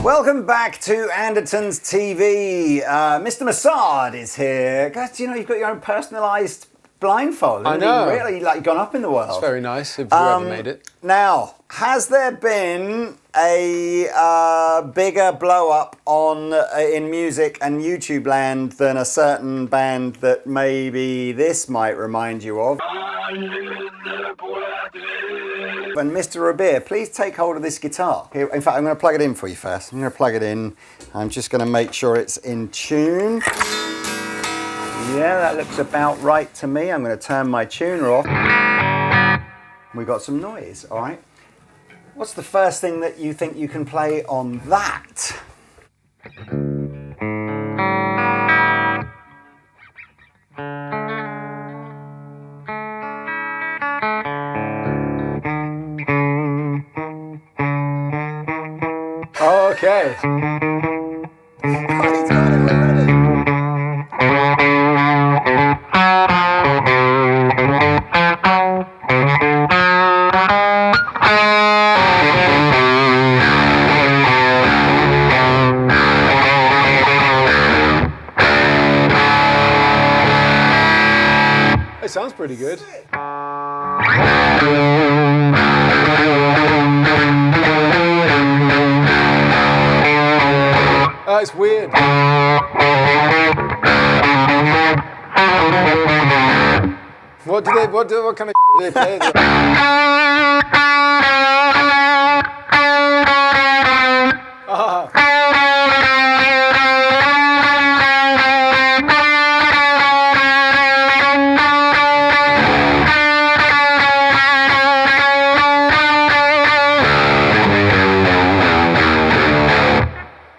Welcome back to Andertons TV. Mr. Massad is here. Guys, you know you've got your own personalised blindfold. I know. Really, like, gone up in the world. It's very nice if you ever made it. Now, has there been a bigger blow up in music and YouTube land than a certain band that maybe this might remind you of? And Mr. Rabea, please take hold of this guitar. Here, in fact, I'm going to plug it in for you first. I'm going to plug it in. I'm just going to make sure it's in tune. Yeah, that looks about right to me. I'm going to turn my tuner off. We got some noise, all right? What's the first thing that you think you can play on that? Okay. He's got it already. It sounds pretty good. Oh, it's weird. What kind of do they play?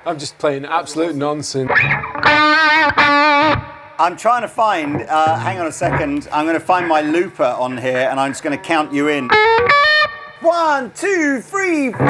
I'm just playing absolute nonsense. I'm trying to find, hang on a second, I'm going to find my looper on here and I'm just going to count you in. 1, 2, 3, 4.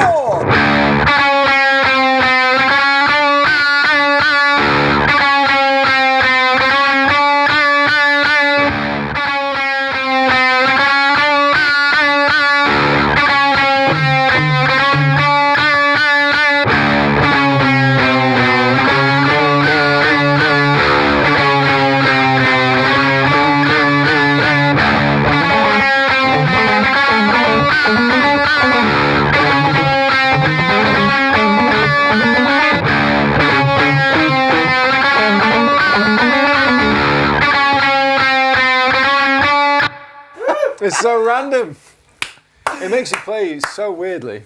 It's so random. It makes you play so weirdly.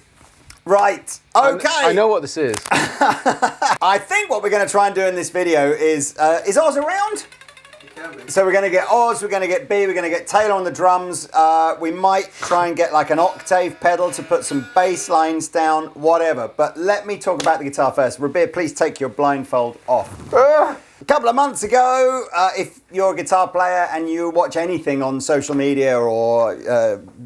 Right, okay. I know what this is. I think what we're going to try and do in this video is Oz around? So we're going to get Oz, we're going to get B, we're going to get Taylor on the drums. We might try and get like an octave pedal to put some bass lines down, whatever. But let me talk about the guitar first. Rabea, please take your blindfold off. A couple of months ago, if you're a guitar player and you watch anything on social media or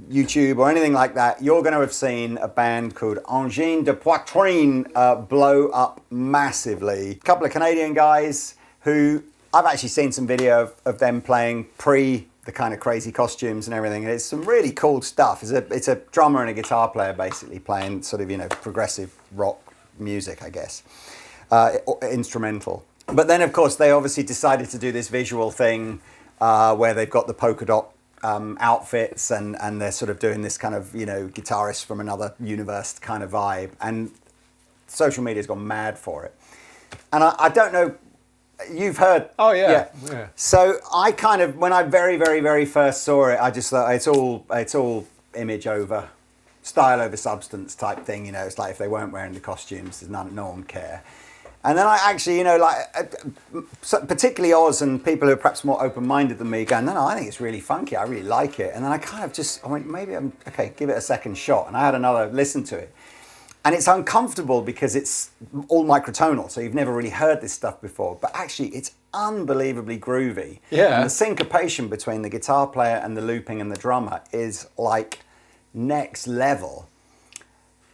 YouTube or anything like that, you're going to have seen a band called Engine de Poitrine blow up massively. A couple of Canadian guys who I've actually seen some video of them playing pre the kind of crazy costumes and everything. And it's some really cool stuff. It's a drummer and a guitar player basically playing sort of, you know, progressive rock music, I guess, instrumental. But then, of course, they obviously decided to do this visual thing where they've got the polka dot outfits and they're sort of doing this kind of, you know, guitarist from another universe kind of vibe. And social media's gone mad for it. And I don't know, you've heard. Oh, yeah. So I kind of, when I very, very, very first saw it, I just thought it's all image over, style over substance type thing. You know, it's like if they weren't wearing the costumes, there's no one care. And then I actually, you know, like, particularly Oz and people who are perhaps more open-minded than me going, no, I think it's really funky, I really like it. And then I kind of I went, maybe okay, give it a second shot. And I had another listen to it. And it's uncomfortable because it's all microtonal, so you've never really heard this stuff before. But actually, it's unbelievably groovy. Yeah. And the syncopation between the guitar player and the looping and the drummer is like next level.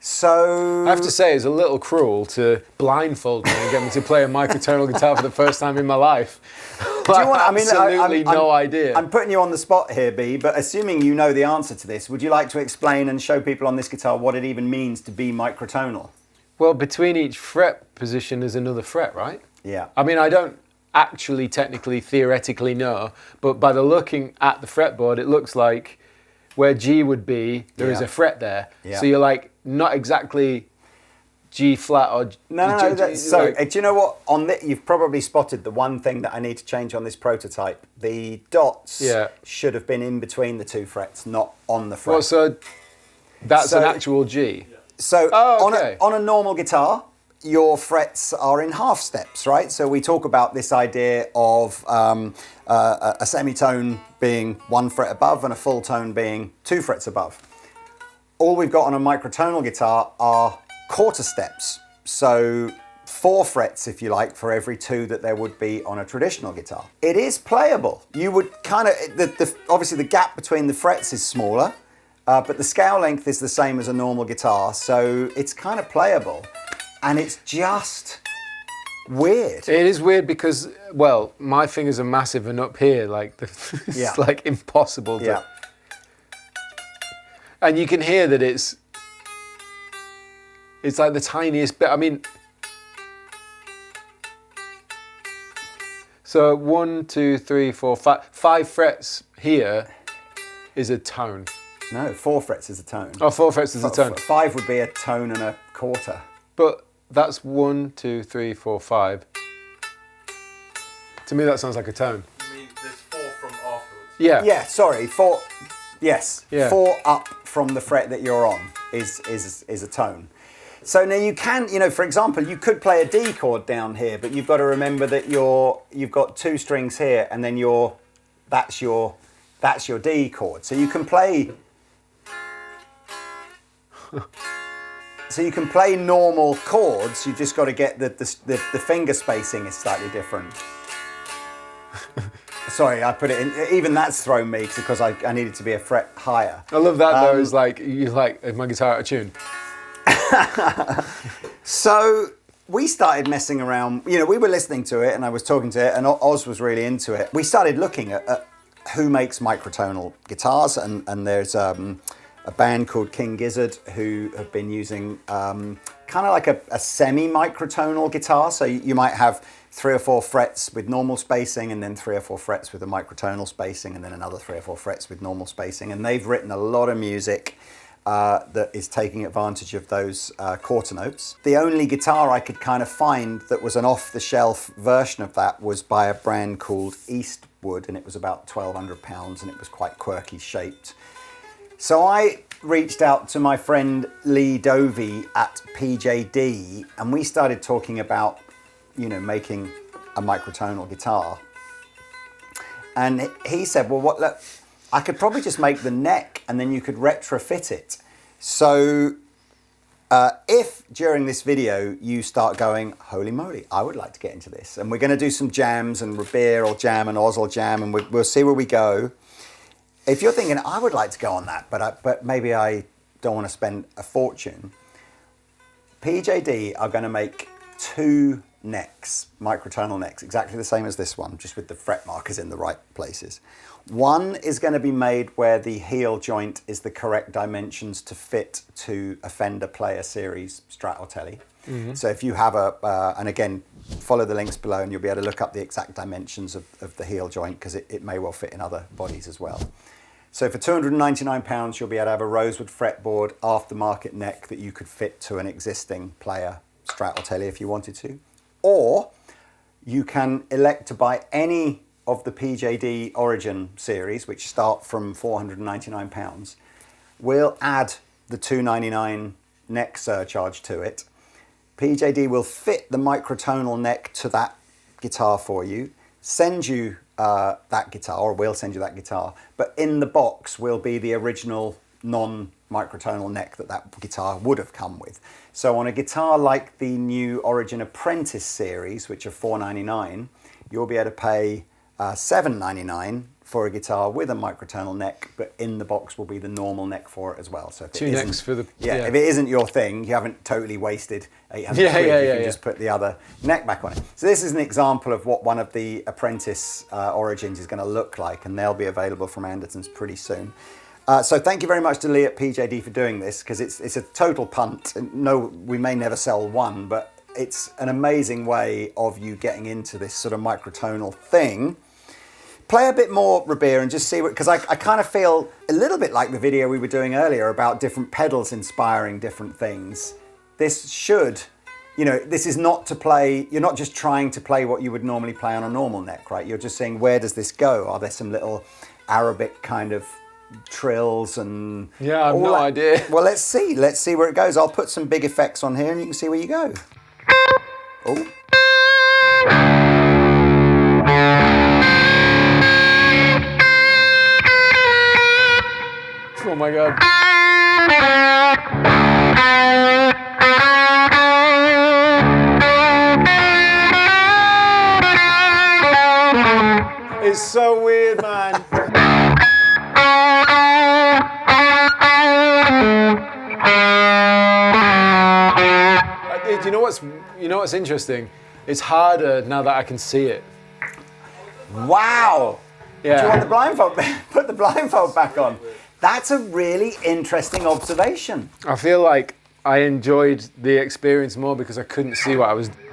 So I have to say, it's a little cruel to blindfold me and get me to play a microtonal guitar for the first time in my life. Do you want? I mean, absolutely no idea. I'm putting you on the spot here, B. But assuming you know the answer to this, would you like to explain and show people on this guitar what it even means to be microtonal? Well, between each fret position is another fret, right? Yeah. I mean, I don't actually, technically, theoretically know, but by the looking at the fretboard, it looks like where G would be, there is a fret there. Yeah. So you're like not exactly G flat or no. do you know what? You've probably spotted the one thing that I need to change on this prototype. The dots should have been in between the two frets, not on the fret. Well, so that's an actual G. So on a normal guitar, your frets are in half steps, right? So we talk about this idea of a semitone being 1 fret above and a full tone being 2 frets above. All we've got on a microtonal guitar are quarter steps. So 4 frets, if you like, for every 2 that there would be on a traditional guitar. It is playable. You would kind of, obviously the gap between the frets is smaller, but the scale length is the same as a normal guitar. So it's kind of playable. And it's just weird. It is weird because, well, my fingers are massive and up here, like, it's like impossible to... Yeah. And you can hear that it's like the tiniest bit. I mean, so 1, 2, 3, 4, 5, 5 frets here is a tone. No, 4 frets is a tone. Oh, 4 frets is a tone. 5 would be a tone and a quarter. But that's 1, 2, 3, 4, 5. To me, that sounds like a tone. You mean there's 4 from afterwards? Yeah. Yeah, sorry, 4. Yes, Yeah. 4 up from the fret that you're on is a tone. So now you can, for example, you could play a D chord down here, but you've got to remember that you've got 2 strings here, and then that's your D chord. So you can play. So you can play normal chords. You've just got to get the finger spacing is slightly different. Sorry, I put it in. Even that's thrown me because I needed to be a fret higher. I love that though. Is like is my guitar out of tune? So we started messing around. We were listening to it, and I was talking to it, and Oz was really into it. We started looking at who makes microtonal guitars, and there's a band called King Gizzard who have been using kind of like a semi-microtonal guitar. So you might have 3 or 4 frets with normal spacing, and then 3 or 4 frets with a microtonal spacing, and then another 3 or 4 frets with normal spacing. And they've written a lot of music that is taking advantage of those quarter notes. The only guitar I could kind of find that was an off-the-shelf version of that was by a brand called Eastwood, and it was about £1,200, and it was quite quirky shaped. So I reached out to my friend Lee Dovey at PJD, and we started talking about, making a microtonal guitar. And he said, well, look, I could probably just make the neck and then you could retrofit it. So if during this video you start going, holy moly, I would like to get into this. And we're going to do some jams, and Rabea will jam and Oz will jam, and we'll see where we go. If you're thinking, I would like to go on that, but maybe I don't want to spend a fortune, PJD are going to make 2 necks, microtonal necks, exactly the same as this one, just with the fret markers in the right places. One is going to be made where the heel joint is the correct dimensions to fit to a Fender Player Series Strat or Tele. Mm-hmm. So if you have and again, follow the links below and you'll be able to look up the exact dimensions of the heel joint, because it may well fit in other bodies as well. So for £299, you'll be able to have a rosewood fretboard aftermarket neck that you could fit to an existing Player Strat or Tele if you wanted to. Or you can elect to buy any of the PJD Origin series, which start from £499. We'll add the $299 neck surcharge to it. PJD will fit the microtonal neck to that guitar for you, send you that guitar, or we'll send you that guitar, but in the box will be the original non-microtonal neck that guitar would have come with. So on a guitar like the new Origin Apprentice series, which are $499, you'll be able to pay $799 for a guitar with a microtonal neck, but in the box will be the normal neck for it as well. So if 2 necks for the... Yeah, if it isn't your thing, you haven't totally wasted 800 quid. You can just put the other neck back on it. So this is an example of what one of the Apprentice Origins is going to look like, and they'll be available from Andertons pretty soon. So thank you very much to Lee at PJD for doing this, because it's a total punt. No, we may never sell one, but it's an amazing way of you getting into this sort of microtonal thing. Play a bit more, Rabea, and just see what, because I kind of feel a little bit like the video we were doing earlier about different pedals inspiring different things. This should, you know, this is not to play, you're not just trying to play what you would normally play on a normal neck, right? You're just saying, where does this go? Are there some little Arabic kind of trills and... Yeah, I have no idea. Well, let's see where it goes. I'll put some big effects on here and you can see where you go. Oh. Oh my God. It's so weird, man. You know what's interesting? It's harder now that I can see it. Wow. Yeah. Do you want the blindfold? Put the blindfold back on. That's a really interesting observation. I feel like I enjoyed the experience more because I couldn't see what I was doing.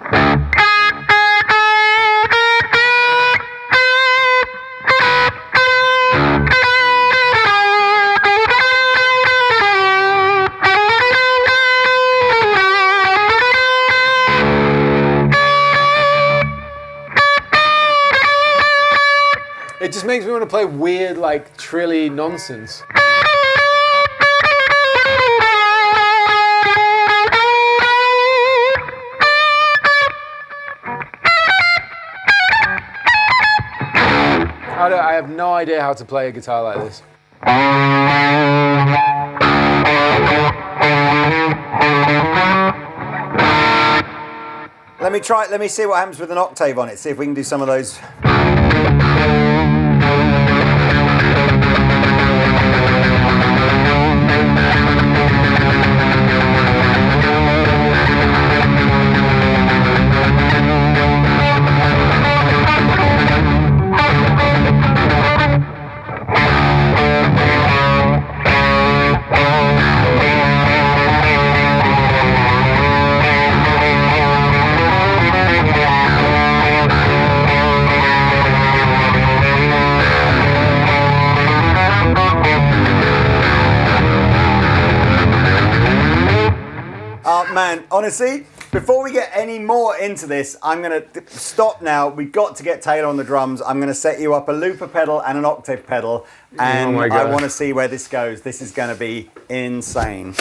It just makes me want to play weird, like, trilly nonsense. I have no idea how to play a guitar like this. Let me see what happens with an octave on it, see if we can do some of those. Man, honestly, before we get any more into this, I'm going to stop now. We've got to get Taylor on the drums. I'm going to set you up a looper pedal and an octave pedal, and I want to see where this goes. This is going to be insane.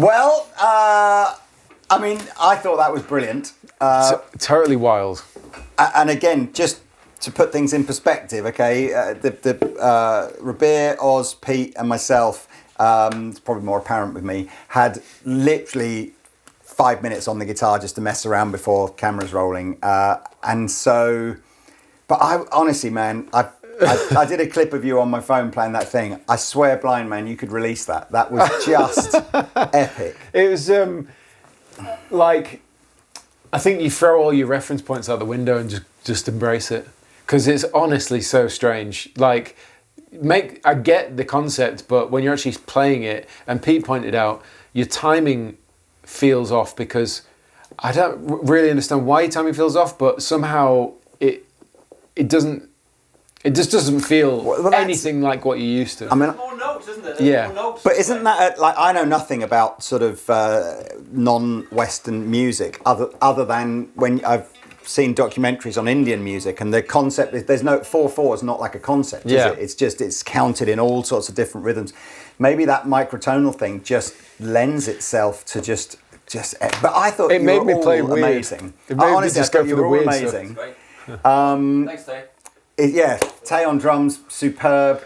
Well, I mean, I thought that was brilliant. Totally wild. And again, just to put things in perspective, okay, Rabea, Oz, Pete, and myself, it's probably more apparent with me, had literally 5 minutes on the guitar just to mess around before cameras rolling. And so, but I honestly, man, I did a clip of you on my phone playing that thing. I swear, blind man, you could release that. That was just epic. It was like, I think you throw all your reference points out the window and just embrace it. Because it's honestly so strange. Like, I get the concept, but when you're actually playing it, and Pete pointed out, your timing feels off because I don't really understand why your timing feels off, but somehow it just doesn't feel anything like what you're used to. I mean, more notes, isn't it? Yeah. More notes. but isn't that like, I know nothing about sort of non-Western music other than when I've seen documentaries on Indian music, and the concept is there's no 4/4 is not like a concept, is Yeah. it? It's counted in all sorts of different rhythms. Maybe that microtonal thing just lends itself to just. But I thought It you made were me all play weird. amazing. It made me Honestly, I just go thought you for the were all weird stuff. amazing. Great. Thanks, Tay. Yeah, Tay on drums, superb.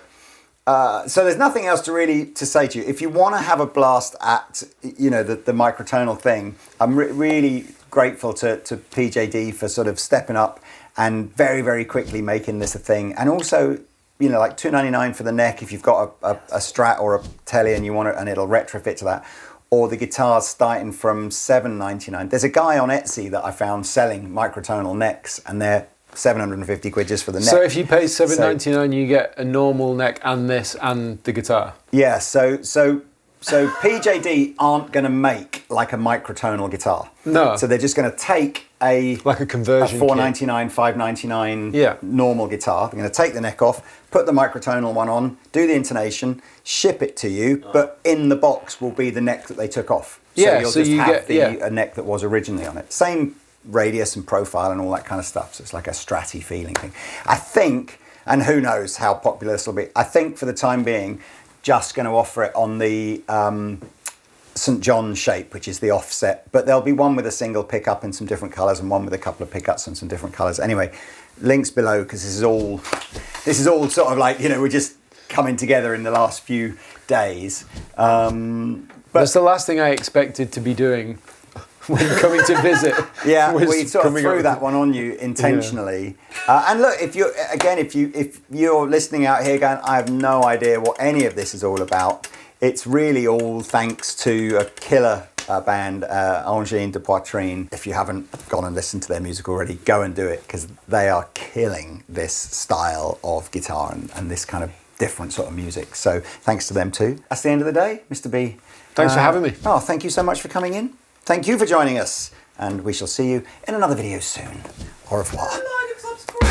So there's nothing else to say to you. If you want to have a blast at, the microtonal thing, I'm really grateful to PJD for sort of stepping up and very, very quickly making this a thing. And also, like $2.99 for the neck if you've got a Strat or a Telly and you want it, and it'll retrofit to that. Or the guitars starting from $7.99. There's a guy on Etsy that I found selling microtonal necks, and they're 750 quid just for the neck. So if you pay $7.99, you get a normal neck and this and the guitar. Yeah, so PJD aren't going to make like a microtonal guitar. No. So they're just going to take a conversion a $4.99, $5.99 Yeah. normal guitar. They're going to take the neck off, put the microtonal one on, do the intonation, ship it to you, but in the box will be the neck that they took off. So Yeah, you'll so just you have get- a neck that was originally on it. Same radius and profile and all that kind of stuff. So it's like a Stratty feeling thing. I think, and who knows how popular this will be, I think for the time being, just going to offer it on the St. John shape, which is the offset, but there'll be one with a single pickup in some different colours and one with a couple of pickups and some different colours. Anyway, links below, because this is all sort of like, we're just coming together in the last few days. But that's the last thing I expected to be doing when coming to visit. Yeah, was we sort of coming threw up- that one on you intentionally. And look, if you're listening out here going, I have no idea what any of this is all about, it's really all thanks to a killer band, Angine de Poitrine. If you haven't gone and listened to their music already, go and do it, because they are killing this style of guitar and this kind of different sort of music. So thanks to them too. That's the end of the day, Mr. B. Thanks for having me. Oh, thank you so much for coming in. Thank you for joining us, and we shall see you in another video soon. Au revoir. Like and subscribe.